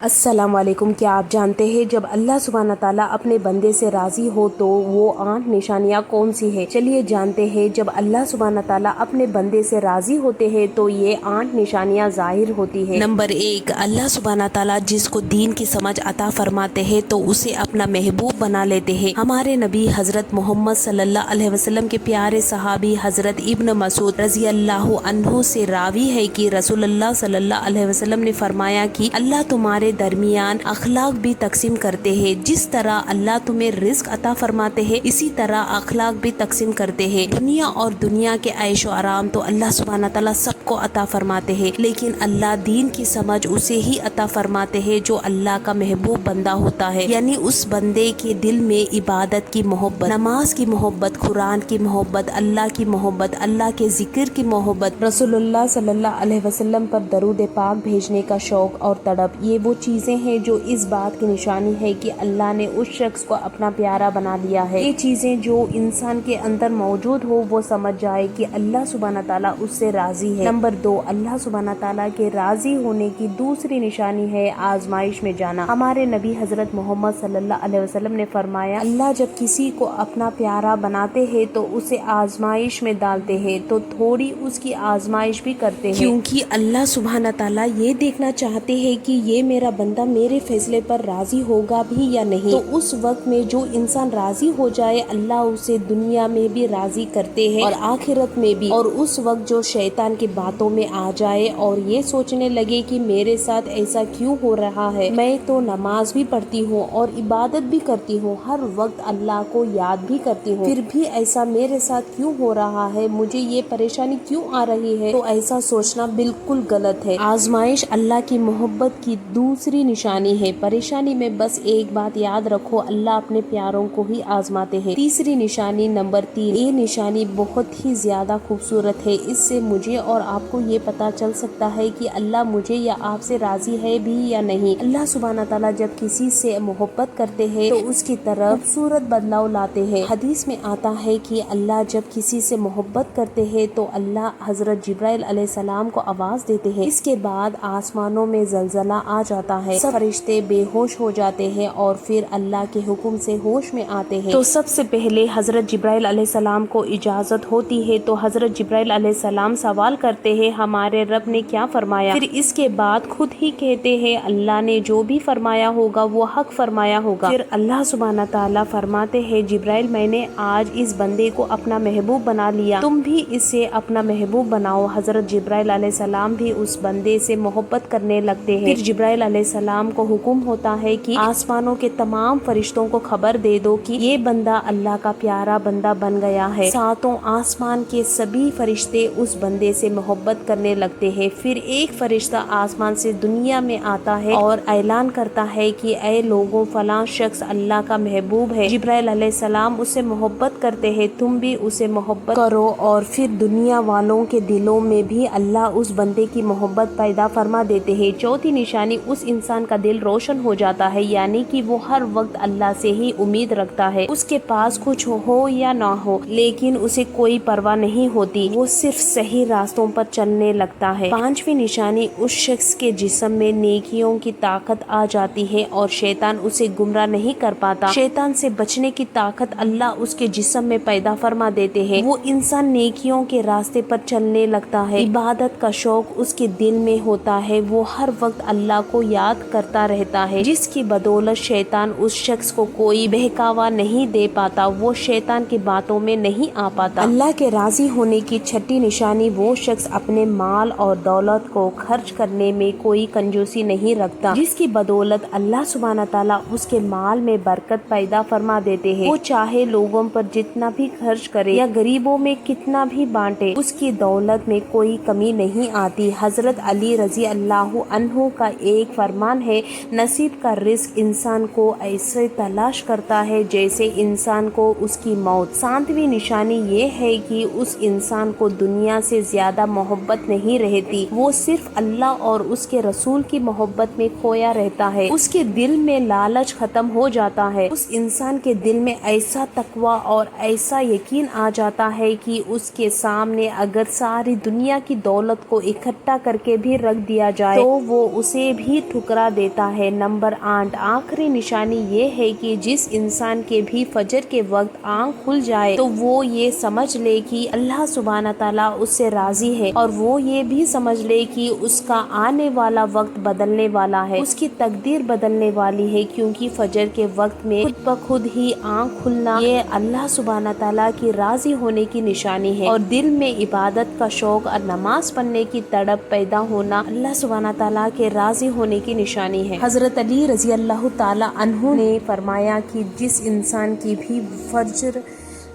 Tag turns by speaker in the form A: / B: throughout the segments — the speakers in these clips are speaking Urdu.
A: السلام علیکم۔ کیا آپ جانتے ہیں جب اللہ سبحانہ تعالیٰ اپنے بندے سے راضی ہو تو وہ 8 نشانیاں کون سی ہے؟ چلیے جانتے ہیں۔ جب اللہ سبحانہ تعالیٰ اپنے بندے سے راضی ہوتے ہیں تو یہ 8 نشانیاں ظاہر ہوتی ہے۔ نمبر 1، اللہ سبحانہ تعالیٰ جس کو دین کی سمجھ عطا فرماتے ہیں تو اسے اپنا محبوب بنا لیتے ہیں۔ ہمارے نبی حضرت محمد صلی اللہ علیہ وسلم کے پیارے صحابی حضرت ابن مسعود رضی اللہ عنہ سے راوی ہے کہ رسول اللہ صلی اللہ علیہ وسلم نے فرمایا کہ اللہ تمہارے درمیان اخلاق بھی تقسیم کرتے ہیں۔ جس طرح اللہ تمہیں رزق عطا فرماتے ہیں اسی طرح اخلاق بھی تقسیم کرتے ہیں۔ دنیا اور دنیا کے عیش و آرام تو اللہ سبحانہ تعالیٰ سب کو عطا فرماتے ہیں، لیکن اللہ دین کی سمجھ اسے ہی عطا فرماتے ہیں جو اللہ کا محبوب بندہ ہوتا ہے، یعنی اس بندے کے دل میں عبادت کی محبت، نماز کی محبت، قرآن کی محبت، اللہ کی محبت، اللہ کے ذکر کی محبت، رسول اللہ صلی اللہ علیہ وسلم پر درود پاک بھیجنے کا شوق اور تڑپ۔ یہ وہ چیزیں ہیں جو اس بات کی نشانی ہے کہ اللہ نے اس شخص کو اپنا پیارا بنا لیا ہے۔ یہ چیزیں جو انسان کے اندر موجود ہو وہ سمجھ جائے کہ اللہ سبحانہ تعالیٰ اس سے راضی ہے۔ نمبر 2، اللہ سبحانہ تعالیٰ کے راضی ہونے کی دوسری نشانی ہے آزمائش میں جانا۔ ہمارے نبی حضرت محمد صلی اللہ علیہ وسلم نے فرمایا، اللہ جب کسی کو اپنا پیارا بناتے ہیں تو اسے آزمائش میں ڈالتے ہیں تو تھوڑی اس کی آزمائش بھی کرتے ہیں، کیونکہ اللہ سبحانہ تعالیٰ یہ دیکھنا چاہتے ہیں کہ یہ میرا بندہ میرے فیصلے پر راضی ہوگا بھی یا نہیں۔ تو اس وقت میں جو انسان راضی ہو جائے اللہ اسے دنیا میں بھی راضی کرتے ہیں اور آخرت میں بھی۔ اور اس وقت جو شیطان کی باتوں میں آ جائے اور یہ سوچنے لگے کہ میرے ساتھ ایسا کیوں ہو رہا ہے، میں تو نماز بھی پڑھتی ہوں اور عبادت بھی کرتی ہوں، ہر وقت اللہ کو یاد بھی کرتی ہوں، پھر بھی ایسا میرے ساتھ کیوں ہو رہا ہے، مجھے یہ پریشانی کیوں آ رہی ہے، تو ایسا سوچنا بالکل غلط ہے۔ آزمائش اللہ کی محبت کی دوسری نشانی ہے۔ پریشانی میں بس ایک بات یاد رکھو، اللہ اپنے پیاروں کو ہی آزماتے ہیں۔ تیسری نشانی نمبر 3، یہ نشانی بہت ہی زیادہ خوبصورت ہے۔ اس سے مجھے اور آپ کو یہ پتا چل سکتا ہے کہ اللہ مجھے یا آپ سے راضی ہے بھی یا نہیں۔ اللہ سبحانہ تعالیٰ جب کسی سے محبت کرتے ہیں تو اس کی طرف خوبصورت بدلاؤ لاتے ہیں۔ حدیث میں آتا ہے کہ اللہ جب کسی سے محبت کرتے ہیں تو اللہ حضرت جبرائیل علیہ السلام کو آواز دیتے ہیں، اس کے بعد آسمانوں میں زلزلہ آ جاتا ہے، سب فرشتے بے ہوش ہو جاتے ہیں اور پھر اللہ کے حکم سے ہوش میں آتے ہیں۔ تو سب سے پہلے حضرت جبرائیل علیہ السلام کو اجازت ہوتی ہے تو حضرت جبرائیل علیہ السلام سوال کرتے ہیں ہمارے رب نے کیا فرمایا، پھر اس کے بعد خود ہی کہتے ہیں اللہ نے جو بھی فرمایا ہوگا وہ حق فرمایا ہوگا۔ پھر اللہ سبحانہ تعالیٰ فرماتے ہیں جبرائیل میں نے آج اس بندے کو اپنا محبوب بنا لیا، تم بھی اسے اپنا محبوب بناؤ۔ حضرت جبرائیل علیہ السلام بھی اس بندے سے محبت کرنے لگتے ہیں۔ پھر جبرائیل علیہ السلام کو حکم ہوتا ہے کہ آسمانوں کے تمام فرشتوں کو خبر دے دو کہ یہ بندہ اللہ کا پیارا بندہ بن گیا ہے۔ ساتوں آسمان کے سبھی فرشتے اس بندے سے محبت کرنے لگتے ہیں۔ پھر ایک فرشتہ آسمان سے دنیا میں آتا ہے اور اعلان کرتا ہے کہ اے لوگوں، فلاں شخص اللہ کا محبوب ہے، جبرائیل علیہ السلام اس سے محبت کرتے ہیں، تم بھی اسے محبت کرو۔ اور پھر دنیا والوں کے دلوں میں بھی اللہ اس بندے کی محبت پیدا فرما دیتے ہیں۔ چوتھی نشانی، اس انسان کا دل روشن ہو جاتا ہے، یعنی کہ وہ ہر وقت اللہ سے ہی امید رکھتا ہے، اس کے پاس کچھ ہو یا نہ ہو لیکن اسے کوئی پرواہ نہیں ہوتی، وہ صرف صحیح راستوں پر چلنے لگتا ہے۔ پانچویں نشانی، اس شخص کے جسم میں نیکیوں کی طاقت آ جاتی ہے اور شیطان اسے گمراہ نہیں کر پاتا۔ شیطان سے بچنے کی طاقت اللہ اس کے جسم میں پیدا فرما دیتے ہیں، وہ انسان نیکیوں کے راستے پر چلنے لگتا ہے، عبادت کا شوق اس کے دل میں ہوتا ہے، وہ ہر وقت اللہ کو یاد کرتا رہتا ہے، جس کی بدولت شیطان اس شخص کو کوئی بہکاوا نہیں دے پاتا، وہ شیطان کی باتوں میں نہیں آ پاتا۔ اللہ کے راضی ہونے کی چھٹی نشانی، وہ شخص اپنے مال اور دولت کو خرچ کرنے میں کوئی کنجوسی نہیں رکھتا، جس کی بدولت اللہ سبحانہ تعالیٰ اس کے مال میں برکت پیدا فرما دیتے ہیں، وہ چاہے لوگوں پر جتنا بھی خرچ کرے یا غریبوں میں کتنا بھی بانٹے، اس کی دولت میں کوئی کمی نہیں آتی۔ حضرت علی رضی اللہ عنہ کا ایک فرمان ہے، نصیب کا رزق انسان کو ایسے تلاش کرتا ہے جیسے انسان کو اس کی موت۔ ساتویں نشانی یہ ہے کہ اس انسان کو دنیا سے زیادہ محبت نہیں رہتی، وہ صرف اللہ اور اس کے رسول کی محبت میں کھویا رہتا ہے، اس کے دل میں لالچ ختم ہو جاتا ہے، اس انسان کے دل میں ایسا تقویٰ اور ایسا یقین آ جاتا ہے کہ اس کے سامنے اگر ساری دنیا کی دولت کو اکٹھا کر کے بھی رکھ دیا جائے تو وہ اسے بھی ٹھکرا دیتا ہے۔ نمبر 8 آخری نشانی یہ ہے کہ جس انسان کے بھی فجر کے وقت آنکھ کھل جائے تو وہ یہ سمجھ لے کہ اللہ سبحانہ تعالیٰ اس سے راضی ہے، اور وہ یہ بھی سمجھ لے کہ اس کا آنے والا وقت بدلنے والا ہے، اس کی تقدیر بدلنے والی ہے، کیونکہ فجر کے وقت میں خود بخود ہی آنکھ کھلنا یہ اللہ سبحانہ تعالیٰ کی راضی ہونے کی نشانی ہے، اور دل میں عبادت کا شوق اور نماز پڑھنے کی تڑپ پیدا ہونا اللہ سبحانہ تعالیٰ کے راضی ہونے کی نشانی ہے۔ حضرت علی رضی اللہ تعالی عنہ نے فرمایا کہ جس انسان کی بھی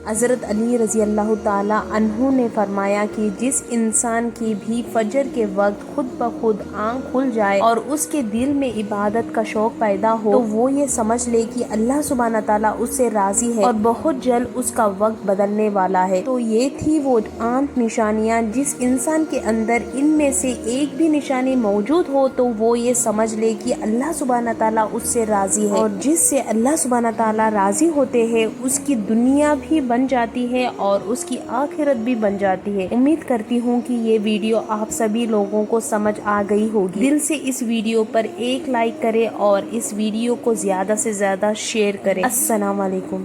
A: حضرت علی رضی اللہ تعالی عنہ نے فرمایا کہ جس انسان کی بھی فجر کے وقت خود بخود آنکھ کھل جائے اور اس کے دل میں عبادت کا شوق پیدا ہو تو وہ یہ سمجھ لے کہ اللہ سبحانہ تعالیٰ اس سے راضی ہے اور بہت جلد اس کا وقت بدلنے والا ہے۔ تو یہ تھی وہ 8 نشانیاں، جس انسان کے اندر ان میں سے ایک بھی نشانی موجود ہو تو وہ یہ سمجھ لے کہ اللہ سبحانہ تعالیٰ اس سے راضی ہے، اور جس سے اللہ سبحانہ تعالیٰ راضی ہوتے ہیں اس کی دنیا بھی بن جاتی ہے اور اس کی آخرت بھی بن جاتی ہے۔ امید کرتی ہوں کہ یہ ویڈیو آپ سبھی لوگوں کو سمجھ آ گئی ہوگی۔ دل سے اس ویڈیو پر ایک لائک کریں اور اس ویڈیو کو زیادہ سے زیادہ شیئر کریں۔ السلام علیکم۔